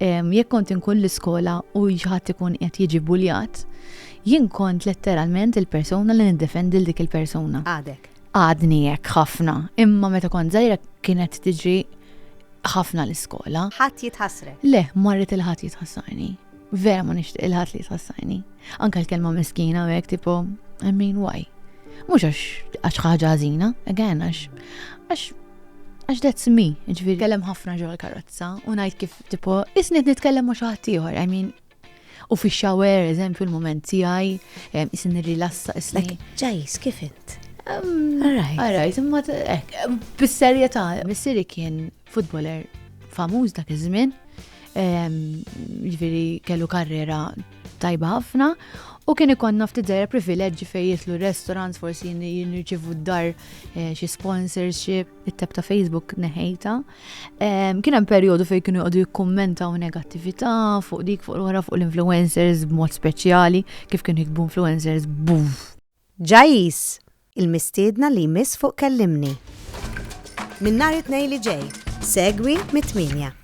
jekk kont inkun l-iskola u ħadd ikun qed jiġi buljat, jien kont letteralment il-persuna li niddefendi dik il-persuna. Għadni hekk ħafna, imma meta kont żgħira kienet tiġri ħafna l-iskola. Ħadd jitħassrek? Le, marret il-ħadd jitħassarni. Vera ma nixtieq il-ħadd li jitħassarni. Anke l-kelma miskina u hekk tipo, I mean why? Mhux għax ħaġa ħażina, again għax that's me, ġifieri kellem ħafna ġol karozza u ngħid kif tipo isni nitkellem ma' xi ħadd ieħor, I mean u fix-shower eżempju l-mument tiegħi isni nirrilassa isni. Ġajs kif int? Alright, imma bis-serjetà, missieri kien futboler famuż dak iż-żmien, ġifieri kellu karriera tajba ħafna u kien ikonna ftit żgħira privileġġi fejn jitlu restaurants forsi jirċievu d-dar xi sponsorship, it-tab ta' Facebook neħejta. Kien hemm perjodu fejn kienu jqogħdu jikkummentaw negattività fuq dik fuq wara fuq l-influencers b'mod speċjali kif kienu jikbu influencers buf. Ġajis, il-mistiedna li jmiss fuq kellimni. Min nhar it-tnejn li ġej, segwi mit-8.